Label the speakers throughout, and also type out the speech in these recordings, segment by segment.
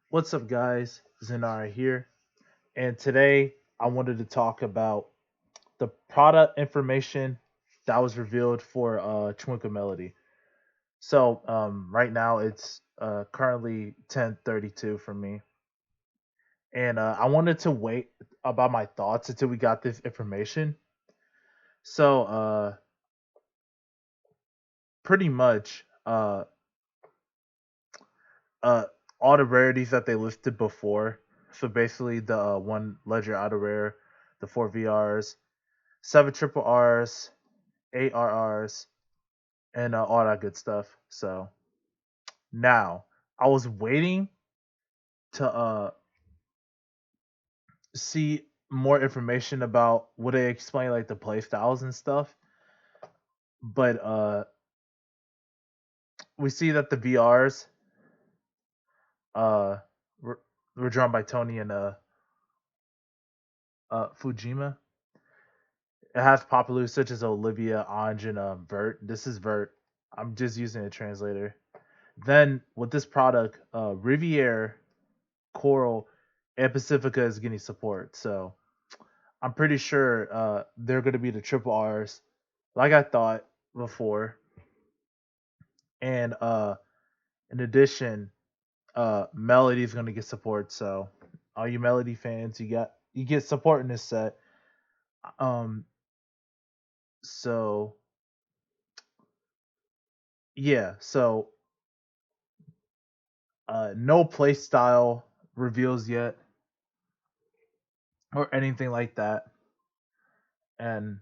Speaker 1: What's up, guys? Zenara here, and today I wanted to talk about the product information that was revealed for Twinkle Melody. Right now it's currently 10:32 for me, and I wanted to wait about my thoughts until we got this information. So, pretty much, uh, all the rarities that they listed before. So basically, the one Ledger Auto Rare, the four VRs, seven triple R's, eight RRs, and all that good stuff. So now I was waiting to see more information about what they explain, like the play styles and stuff. But we see that the VRs uh were, were drawn by Tony and Fujima. It has populars such as Olivia, Anj, and Vert. This is Vert. I'm just using a translator. Then with this product, Riviere, Coral, and Pacifica is getting support. So I'm pretty sure they're going to be the triple R's, like I thought before. And in addition, Melody is going to get support. So all you Melody fans, you get support in this set. Um, so yeah, so no play style reveals yet or anything like that. And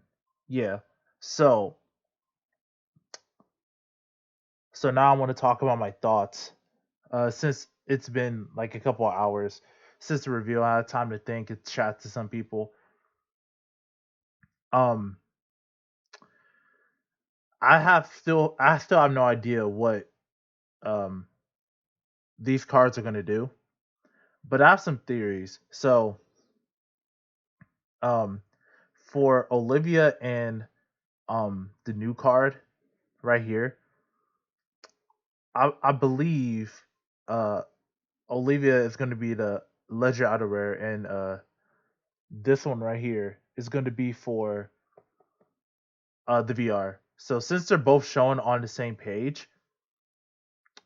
Speaker 1: yeah, so so now I want to talk about my thoughts. Since it's been like a couple of hours since the review, I had time to think and chat to some people. Um, I still have no idea what um these cards are gonna do, but I have some theories. So um, for Olivia and the new card right here, I believe uh Olivia is going to be the Ledger Auto Rare, and this one right here is going to be for the VR. So since they're both shown on the same page,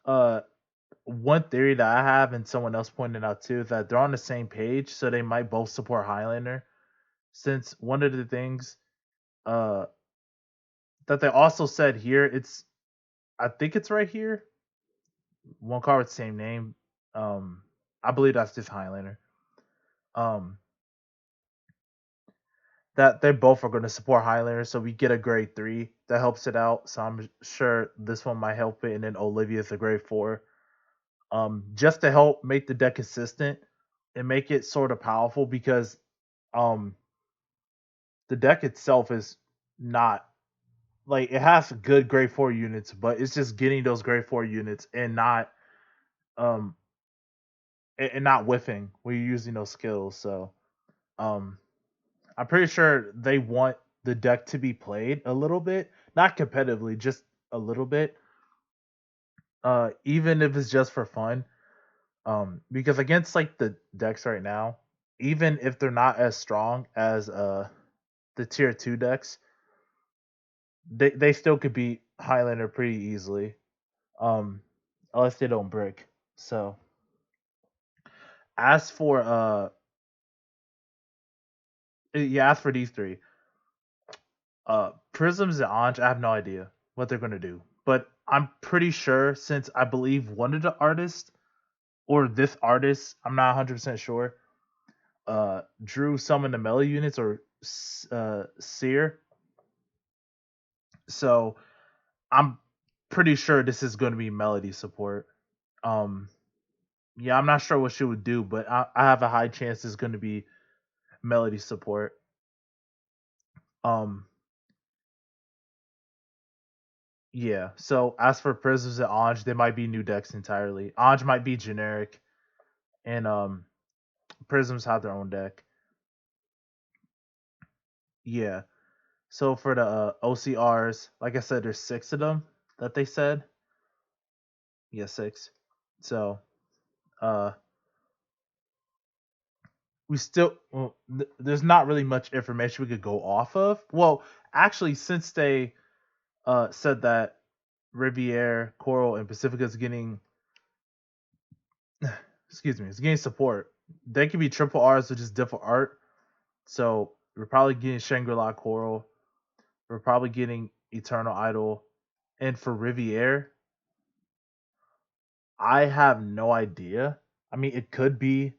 Speaker 1: uh, one theory that I have and someone else pointed out too is that they're on the same page, so they might both support Highlander. Since one of the things uh that they also said here, I think it's right here, one card with the same name. Um, I believe that's just Highlander. Um, that they both are going to support Highlander, so we get a grade 3 that helps it out. So I'm sure this one might help it, and then Olivia's a grade 4. Just to help make the deck consistent and make it sort of powerful because um the deck itself is not like it has good grade 4 units, but it's just getting those grade 4 units um and not whiffing when you're using those skills. So um I'm pretty sure they want the deck to be played a little bit, not competitively, just a little bit. Even if it's just for fun. Because against like the decks right now, even if they're not as strong as the tier 2 decks, they still could beat Highlander pretty easily. Um Unless they don't brick. So as for yeah, as for these three, Prisms and Anj, I have no idea what they're gonna do. But I'm pretty sure since I believe one of the artists or this artist, I'm not 100% sure, drew some of the melee units or seer. So I'm pretty sure this is going to be melody support. Um, yeah, I'm not sure what she would do, but I have a high chance it's going to be melody support. Um, yeah. So as for Prisms and Anj, they might be new decks entirely. Anj might be generic, and Prisms have their own deck. Yeah. So for the OCRs, like I said, there's six of them that they said. Yeah, six. So uh we still there's not really much information we could go off of. Well, actually, since they said that Riviere, Coral, and Pacifica is getting excuse me, it's getting support. They could be triple R's, which is different art. So we're probably getting Shangri-La Coral. We're probably getting Eternal Idol. And for Riviere, I have no idea. I mean, it could be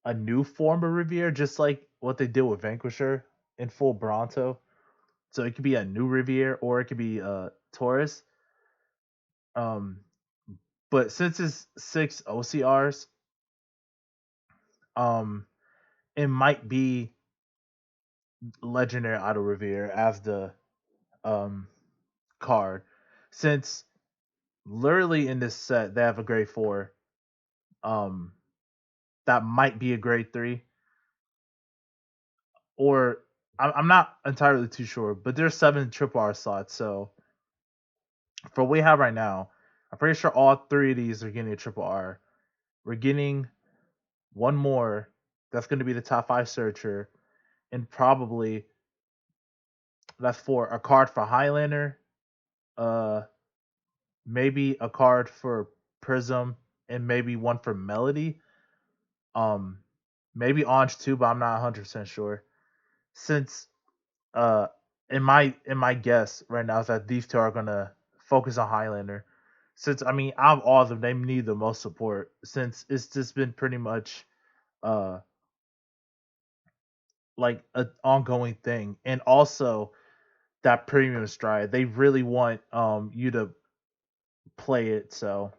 Speaker 1: a new form of Riviere, just like what they did with Vanquisher in full Bronto. So it could be a new Riviere or it could be Taurus. Um, but since it's 6 OCRs, um, it might be Legendary Idol Riviere as the um card. Since literally in this set they have a grade 4, um, that might be a grade 3, or I'm not entirely too sure, but there's 7 triple R slots. So for what we have right now, I'm pretty sure all 3 of these are getting a triple R. We're getting one more that's going to be the top 5 searcher, and probably that's for a card for Highlander, uh, maybe a card for Prism, and maybe one for Melody. Um, maybe Orange too, but I'm not 100% sure. Since uh, in my guess right now is that these two are gonna focus on Highlander. Since I mean, out of all of them, they need the most support. Since it's just been pretty much uh like an ongoing thing, and also that premium stride, they really want you to play it. So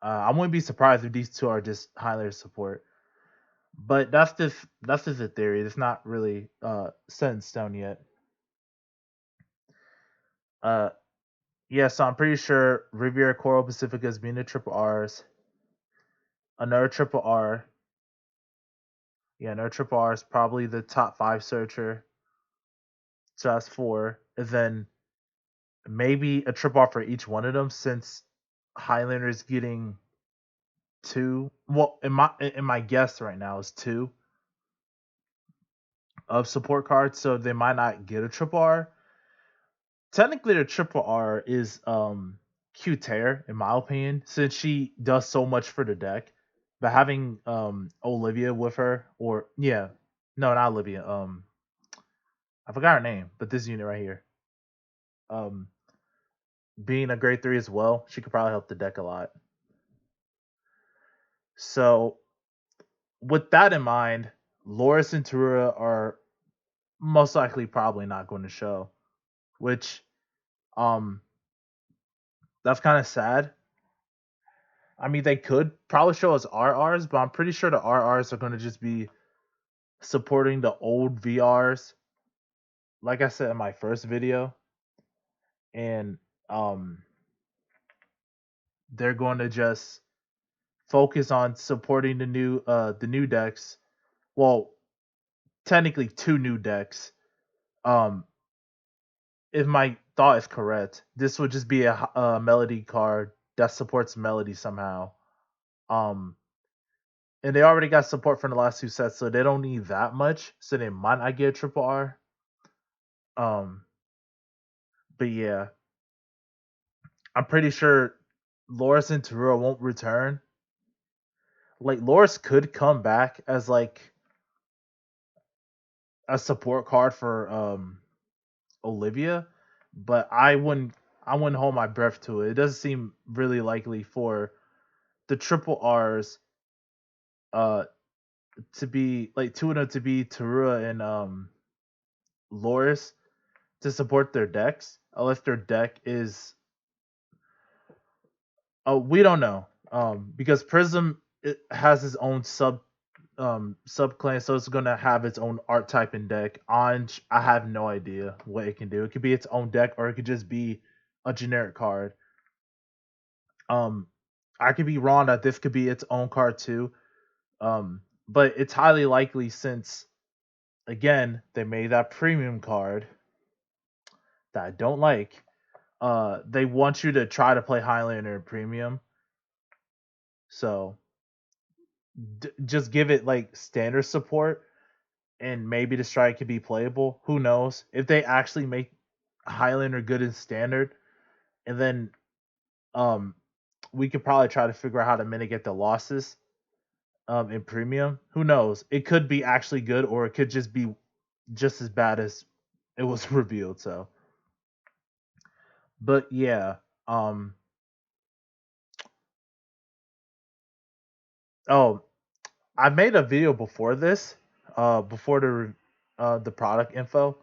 Speaker 1: I wouldn't be surprised if these two are just Highlander support. But that's just a theory. It's not really set in stone yet. Uh, yeah, so I'm pretty sure Riviera Coral Pacifica is being the triple R's. Another triple R. Yeah, another triple R is probably the top 5 searcher. So that's 4. And then maybe a triple R for each one of them, since Highlander is getting 2. Well, in my guess right now is 2 of support cards, so they might not get a triple R. Technically, the triple R is Q Tear, in my opinion, since she does so much for the deck. But having Olivia with her, or yeah, no, not Olivia. I forgot her name, but this unit right here, um, being a grade 3 as well, she could probably help the deck a lot. So with that in mind, Lauris and Tirua are most likely probably not going to show, which um that's kind of sad. I mean, they could probably show us RRs, but I'm pretty sure the RRs are going to just be supporting the old VRs, like I said in my first video, and um, they're going to just focus on supporting the new decks. Well, technically 2 new decks. Um, if my thought is correct, this would just be a melody card that supports melody somehow. Um, and they already got support from the last 2 sets, so they don't need that much. So they might not get a triple R. Um, but yeah, I'm pretty sure Lauris and Tirua won't return. Like Lauris could come back as like a support card for Olivia, but I wouldn't hold my breath to it. It doesn't seem really likely for the triple R's uh to be like 2 of them to be Tirua and Lauris to support their decks, unless their deck is we don't know. Because Prism, it has its own subclan, so it's gonna have its own art type and deck. Anj, I have no idea what it can do. It could be its own deck, or it could just be a generic card. Um, I could be wrong that this could be its own card too. But it's highly likely, since again they made that premium card that I don't like. They want you to try to play Highlander premium, so just give it like standard support. and maybe the strike could be playable. Who knows? If they actually make Highlander good in standard, and then um we could probably try to figure out how to mitigate the losses in premium. Who knows? It could be actually good, or it could just be just as bad as it was revealed. So, but yeah, um, oh, I made a video before this, before the product info.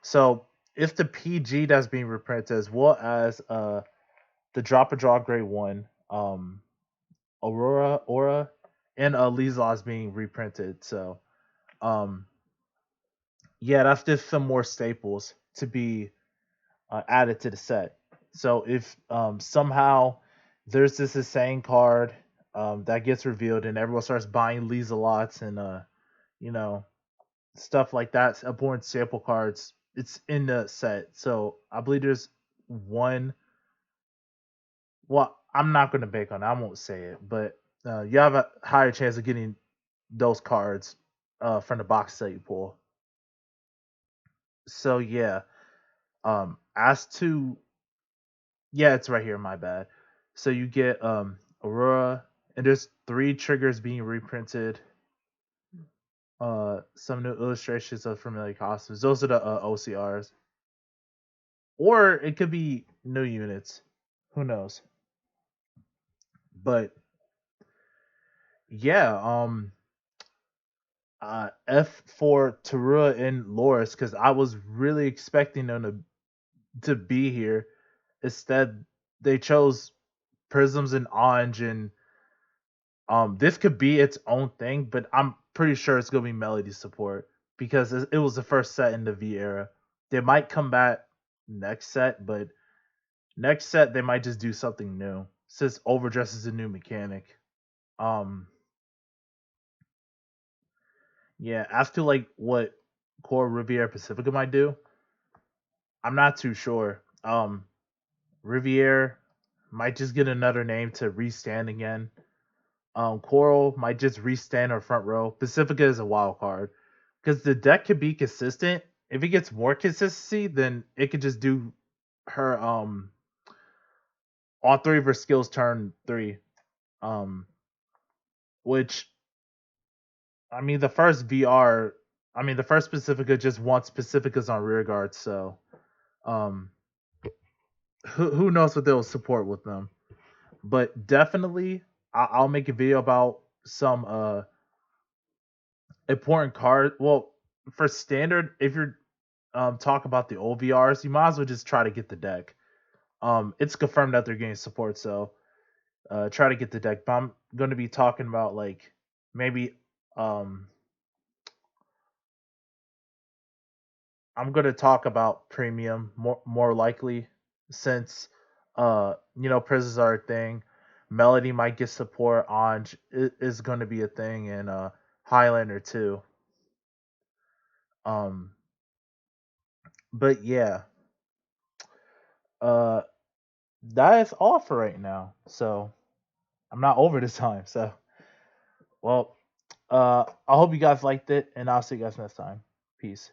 Speaker 1: So it's the PG that's being reprinted as well as the Drop a Draw Grade One, Aura, and Liza's being reprinted. So um, yeah, that's just some more staples to be added to the set. So if somehow there's this insane card that gets revealed and everyone starts buying Lisa lots and you know stuff like that, abhorrent sample cards, it's in the set. So I believe there's one. Well, I'm not going to bake on it. I won't say it, but you have a higher chance of getting those cards from the box set you pull. So yeah, as to yeah, it's right here. My bad. So you get Aurora, and there's 3 triggers being reprinted. Some new illustrations of familiar costumes. Those are the OCRs, or it could be new units. Who knows? But yeah, F for Tirua and Lauris because I was really expecting them to be here. Instead, they chose Prisms and Orange, and this could be its own thing, but I'm pretty sure it's gonna be Melody support because it was the first set in the V era. They might come back next set, but next set they might just do something new since Overdress is a new mechanic. Um, yeah, as to like what Core Riviera Pacifica might do, I'm not too sure. Riviera might just get another name to restand again. Coral might just restand our front row. Pacifica is a wild card because the deck could be consistent. If it gets more consistency, then it could just do her all 3 of her skills turn 3. Um, which I mean the first VR, I mean the first Pacifica just wants Pacificas on rear guard. So um, who knows what they'll support with them? But definitely, I'll make a video about some important card. Well, for standard, if you're talk about the OVRs, you might as well just try to get the deck. It's confirmed that they're getting support, so try to get the deck. But I'm going to be talking about like maybe um, I'm going to talk about premium more likely since prisons are a thing. Melody might get support. Anj is going to be a thing, and Highlander too. Um, but yeah, uh, that is all for right now. So I'm not over this time. So well, I hope you guys liked it, and I'll see you guys next time. Peace.